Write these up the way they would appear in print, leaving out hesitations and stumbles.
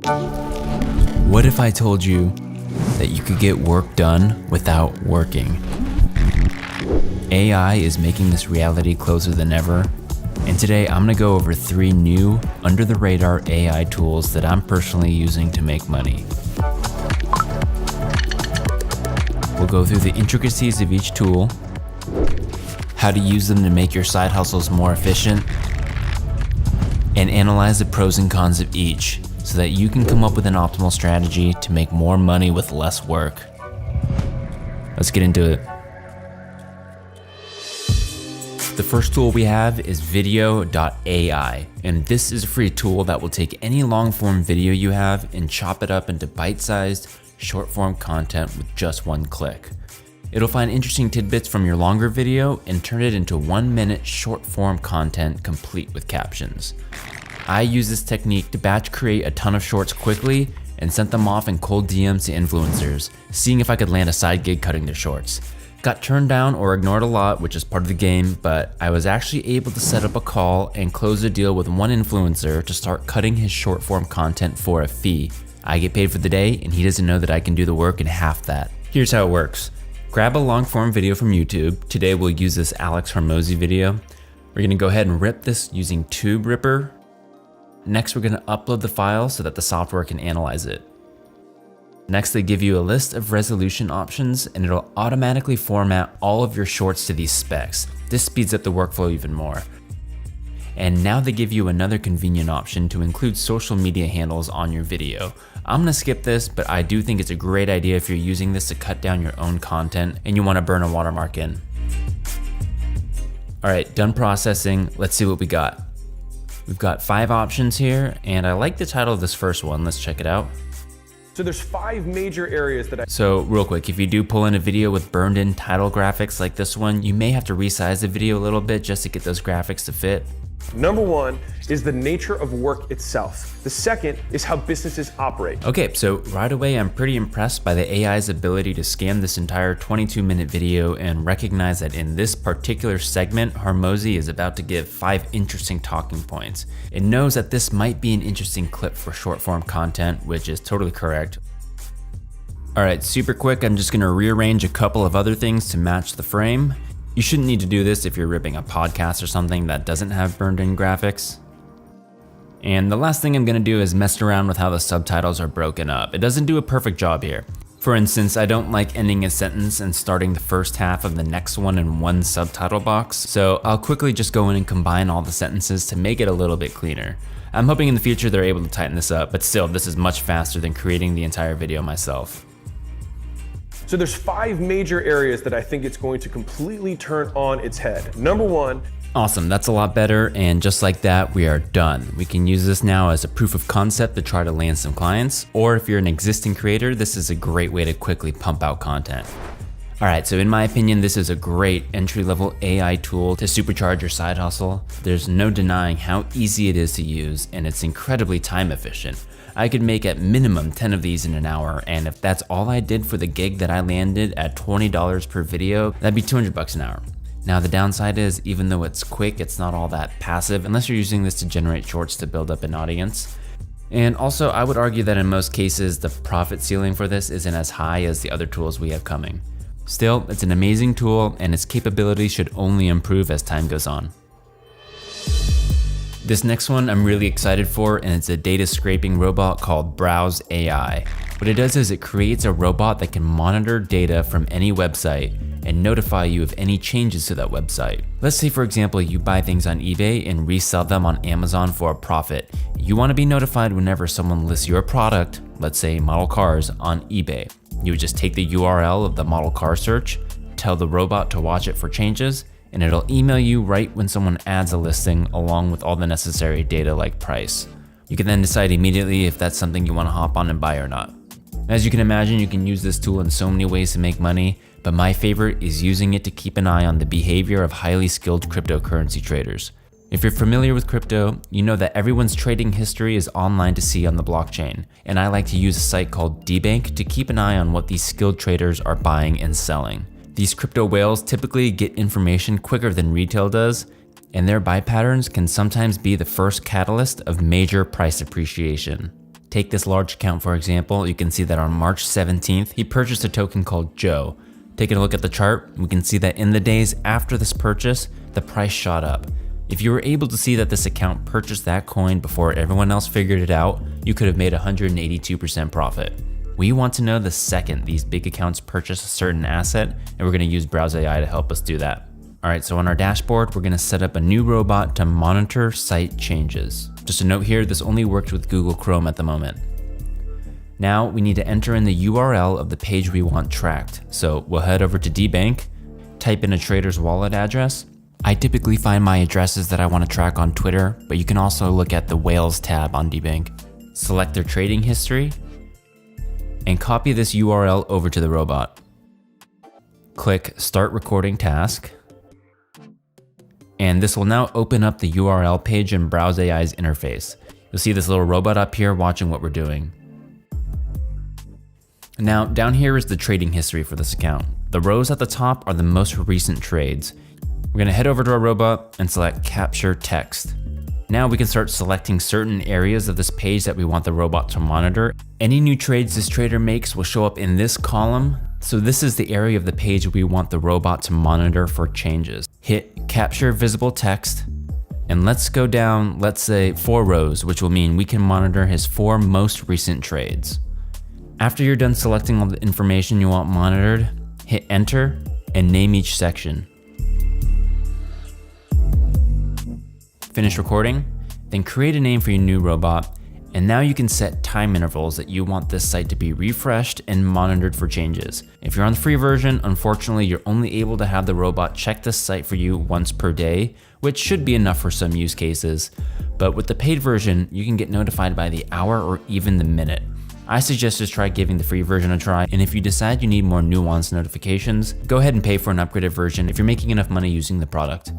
What if I told you that you could get work done without working? AI is making this reality closer than ever, and today I'm gonna go over 3 new, under-the-radar AI tools that I'm personally using to make money. We'll go through the intricacies of each tool, how to use them to make your side hustles more efficient, and analyze the pros and cons of each so that you can come up with an optimal strategy to make more money with less work. Let's get into it. The first tool we have is video.ai, and this is a free tool that will take any long-form video you have and chop it up into bite-sized, short-form content with just one click. It'll find interesting tidbits from your longer video and turn it into 1-minute short-form content complete with captions. I use this technique to batch create a ton of shorts quickly and sent them off in cold DMs to influencers, seeing if I could land a side gig cutting their shorts. Got turned down or ignored a lot, which is part of the game, but I was actually able to set up a call and close a deal with one influencer to start cutting his short form content for a fee. I get paid for the day and he doesn't know that I can do the work in half that. Here's how it works. Grab a long form video from YouTube. Today we'll use this Alex Hormozi video. We're gonna go ahead and rip this using Tube Ripper. Next, we're gonna upload the file so that the software can analyze it. Next, they give you a list of resolution options and it'll automatically format all of your shorts to these specs. This speeds up the workflow even more. And now they give you another convenient option to include social media handles on your video. I'm gonna skip this, but I do think it's a great idea if you're using this to cut down your own content and you wanna burn a watermark in. All right, done processing. Let's see what we got. We've got 5 options here, and I like the title of this first one. Let's check it out. So there's 5 major areas that So real quick, if you do pull in a video with burned in title graphics like this one, you may have to resize the video a little bit just to get those graphics to fit. Number 1 is the nature of work itself. The second is how businesses operate. Okay, so right away, I'm pretty impressed by the AI's ability to scan this entire 22-minute video and recognize that in this particular segment, Hormozi is about to give 5 interesting talking points. It knows that this might be an interesting clip for short form content, which is totally correct. All right, super quick, I'm just gonna rearrange a couple of other things to match the frame. You shouldn't need to do this if you're ripping a podcast or something that doesn't have burned in graphics. And the last thing I'm gonna do is mess around with how the subtitles are broken up. It doesn't do a perfect job here. For instance, I don't like ending a sentence and starting the first half of the next one in one subtitle box, so I'll quickly just go in and combine all the sentences to make it a little bit cleaner. I'm hoping in the future they're able to tighten this up, but still, this is much faster than creating the entire video myself. So there's 5 major areas that I think it's going to completely turn on its head. Number 1. Awesome, that's a lot better, and just like that, we are done. We can use this now as a proof of concept to try to land some clients, or if you're an existing creator, this is a great way to quickly pump out content. All right, so in my opinion, this is a great entry-level AI tool to supercharge your side hustle. There's no denying how easy it is to use, and it's incredibly time efficient. I could make at minimum 10 of these in an hour, and if that's all I did for the gig that I landed at $20 per video, that'd be 200 bucks an hour. Now the downside is, even though it's quick, it's not all that passive unless you're using this to generate shorts to build up an audience. And also, I would argue that in most cases, the profit ceiling for this isn't as high as the other tools we have coming. Still, it's an amazing tool, and its capabilities should only improve as time goes on. This next one I'm really excited for, and it's a data scraping robot called Browse AI. What it does is it creates a robot that can monitor data from any website and notify you of any changes to that website. Let's say, for example, you buy things on eBay and resell them on Amazon for a profit. You want to be notified whenever someone lists your product, let's say model cars, on eBay. You would just take the URL of the model car search, tell the robot to watch it for changes, and it'll email you right when someone adds a listing along with all the necessary data like price. You can then decide immediately if that's something you want to hop on and buy or not. As you can imagine, you can use this tool in so many ways to make money, but my favorite is using it to keep an eye on the behavior of highly skilled cryptocurrency traders. If you're familiar with crypto, you know that everyone's trading history is online to see on the blockchain, and I like to use a site called DBank to keep an eye on what these skilled traders are buying and selling. These crypto whales typically get information quicker than retail does, and their buy patterns can sometimes be the first catalyst of major price appreciation. Take this large account for example, you can see that on March 17th, he purchased a token called Joe. Taking a look at the chart, we can see that in the days after this purchase, the price shot up. If you were able to see that this account purchased that coin before everyone else figured it out, you could have made 182% profit. We want to know the second these big accounts purchase a certain asset, and we're gonna use Browse AI to help us do that. All right, so on our dashboard, we're gonna set up a new robot to monitor site changes. Just a note here, this only works with Google Chrome at the moment. Now we need to enter in the URL of the page we want tracked. So we'll head over to DBank, type in a trader's wallet address. I typically find my addresses that I want to track on Twitter, but you can also look at the Whales tab on DBank. Select their trading history and copy this URL over to the robot. Click Start Recording Task. And this will now open up the URL page in Browse AI's interface. You'll see this little robot up here watching what we're doing. Now, down here is the trading history for this account. The rows at the top are the most recent trades. We're gonna head over to our robot and select Capture Text. Now we can start selecting certain areas of this page that we want the robot to monitor. Any new trades this trader makes will show up in this column. So this is the area of the page we want the robot to monitor for changes. Hit Capture Visible Text, and let's go down, let's say 4 rows, which will mean we can monitor his 4 most recent trades. After you're done selecting all the information you want monitored, hit Enter and name each section. Finish recording, then create a name for your new robot, and now you can set time intervals that you want this site to be refreshed and monitored for changes. If you're on the free version, unfortunately, you're only able to have the robot check this site for you once per day, which should be enough for some use cases. But with the paid version, you can get notified by the hour or even the minute. I suggest just try giving the free version a try, and if you decide you need more nuanced notifications, go ahead and pay for an upgraded version if you're making enough money using the product.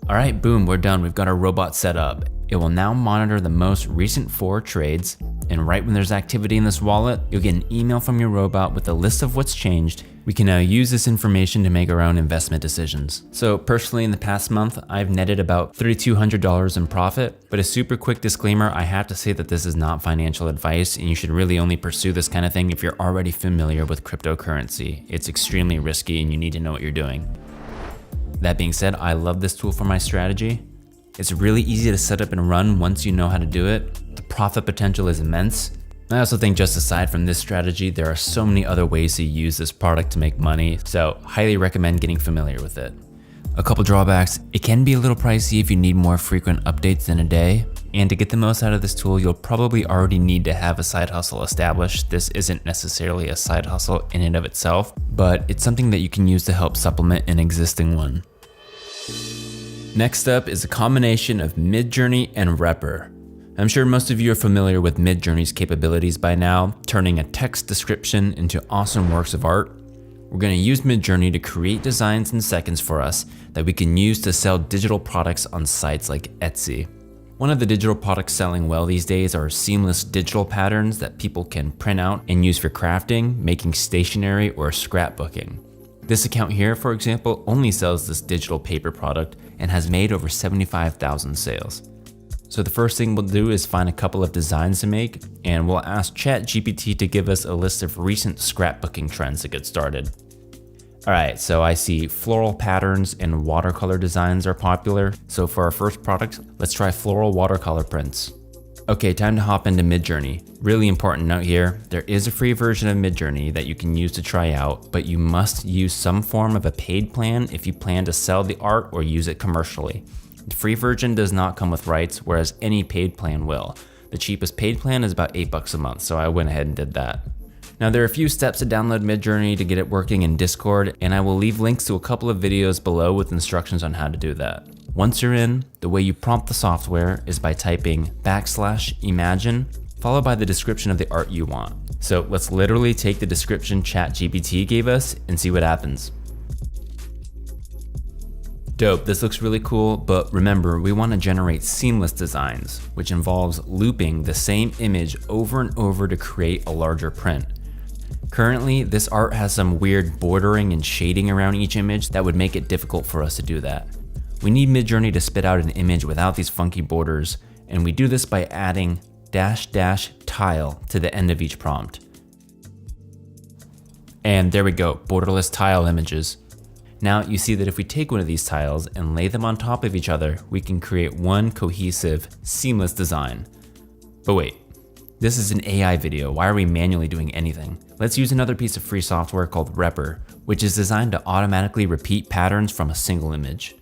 All right, boom, we're done. We've got our robot set up. It will now monitor the most recent 4 trades, and right when there's activity in this wallet, you'll get an email from your robot with a list of what's changed. We can now use this information to make our own investment decisions. So personally, in the past month, I've netted about $3,200 in profit, but a super quick disclaimer, I have to say that this is not financial advice, and you should really only pursue this kind of thing if you're already familiar with cryptocurrency. It's extremely risky and you need to know what you're doing. That being said, I love this tool for my strategy. It's really easy to set up and run once you know how to do it. The profit potential is immense. I also think just aside from this strategy, there are so many other ways to use this product to make money, so highly recommend getting familiar with it. A couple drawbacks, it can be a little pricey if you need more frequent updates in a day. And to get the most out of this tool, you'll probably already need to have a side hustle established. This isn't necessarily a side hustle in and of itself, but it's something that you can use to help supplement an existing one. Next up is a combination of Midjourney and Repr. I'm sure most of you are familiar with Midjourney's capabilities by now, turning a text description into awesome works of art. We're going to use Midjourney to create designs in seconds for us that we can use to sell digital products on sites like Etsy. One of the digital products selling well these days are seamless digital patterns that people can print out and use for crafting, making stationery, or scrapbooking. This account here, for example, only sells this digital paper product and has made over 75,000 sales. So the first thing we'll do is find a couple of designs to make, and we'll ask ChatGPT to give us a list of recent scrapbooking trends to get started. All right, so I see floral patterns and watercolor designs are popular. So for our first product, let's try floral watercolor prints. Okay, time to hop into Midjourney. Really important note here, there is a free version of Midjourney that you can use to try out, but you must use some form of a paid plan if you plan to sell the art or use it commercially. The free version does not come with rights, whereas any paid plan will. The cheapest paid plan is about $8 a month, so I went ahead and did that. Now there are a few steps to download Midjourney to get it working in Discord, and I will leave links to a couple of videos below with instructions on how to do that. Once you're in, the way you prompt the software is by typing \imagine, followed by the description of the art you want. So let's literally take the description ChatGPT gave us and see what happens. Dope, this looks really cool, but remember, we want to generate seamless designs, which involves looping the same image over and over to create a larger print. Currently, this art has some weird bordering and shading around each image that would make it difficult for us to do that. We need Midjourney to spit out an image without these funky borders, and we do this by adding --tile to the end of each prompt. And there we go, borderless tile images. Now you see that if we take one of these tiles and lay them on top of each other, we can create one cohesive, seamless design. But wait, this is an AI video. Why are we manually doing anything? Let's use another piece of free software called Repr, which is designed to automatically repeat patterns from a single image.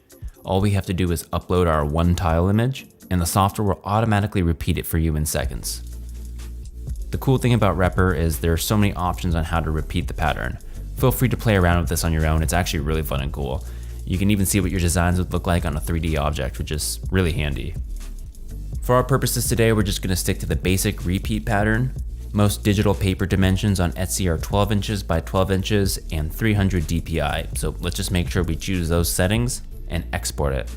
All we have to do is upload our one tile image, and the software will automatically repeat it for you in seconds. The cool thing about Repr is there are so many options on how to repeat the pattern. Feel free to play around with this on your own. It's actually really fun and cool. You can even see what your designs would look like on a 3D object, which is really handy. For our purposes today, we're just gonna stick to the basic repeat pattern. Most digital paper dimensions on Etsy are 12 inches by 12 inches and 300 DPI. So let's just make sure we choose those settings and export it.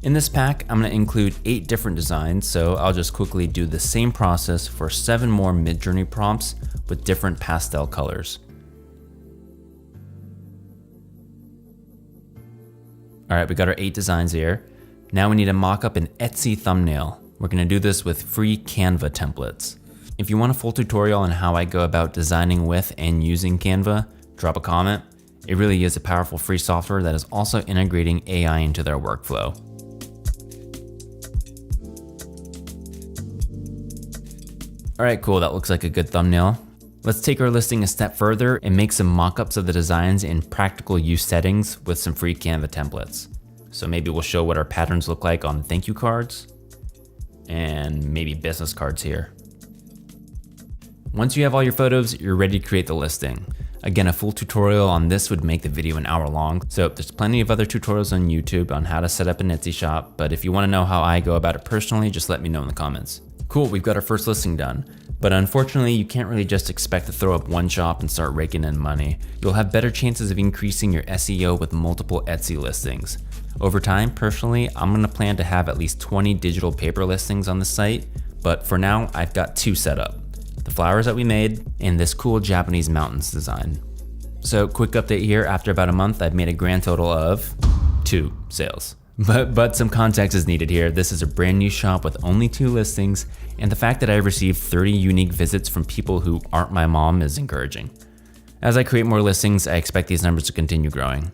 In this pack, I'm gonna include 8 different designs, so I'll just quickly do the same process for 7 more Midjourney prompts with different pastel colors. All right, we got our 8 designs here. Now we need to mock up an Etsy thumbnail. We're gonna do this with free Canva templates. If you want a full tutorial on how I go about designing with and using Canva, drop a comment. It really is a powerful free software that is also integrating AI into their workflow. All right, cool, that looks like a good thumbnail. Let's take our listing a step further and make some mock-ups of the designs in practical use settings with some free Canva templates. So maybe we'll show what our patterns look like on thank you cards and maybe business cards here. Once you have all your photos, you're ready to create the listing. Again, a full tutorial on this would make the video an hour long. So there's plenty of other tutorials on YouTube on how to set up an Etsy shop. But if you want to know how I go about it personally, just let me know in the comments. Cool, we've got our first listing done. But unfortunately, you can't really just expect to throw up one shop and start raking in money. You'll have better chances of increasing your SEO with multiple Etsy listings. Over time, personally, I'm gonna plan to have at least 20 digital paper listings on the site, but for now, I've got 2 set up. The flowers that we made and this cool Japanese mountains design. So quick update here, after about a month, I've made a grand total of 2 sales. But some context is needed here. This is a brand new shop with only 2 listings, and the fact that I received 30 unique visits from people who aren't my mom is encouraging. As I create more listings, I expect these numbers to continue growing.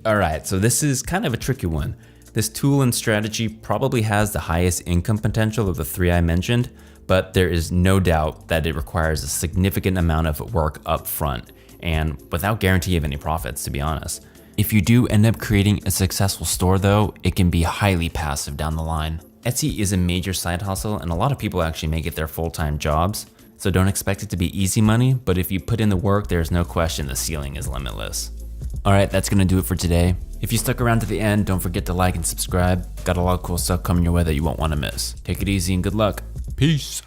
All right, so this is kind of a tricky one. This tool and strategy probably has the highest income potential of the 3 I mentioned, but there is no doubt that it requires a significant amount of work up front and without guarantee of any profits, to be honest. If you do end up creating a successful store though, it can be highly passive down the line. Etsy is a major side hustle and a lot of people actually make it their full-time jobs, so don't expect it to be easy money, but if you put in the work, there's no question the ceiling is limitless. All right, that's gonna do it for today. If you stuck around to the end, don't forget to like and subscribe. Got a lot of cool stuff coming your way that you won't wanna miss. Take it easy and good luck. Peace.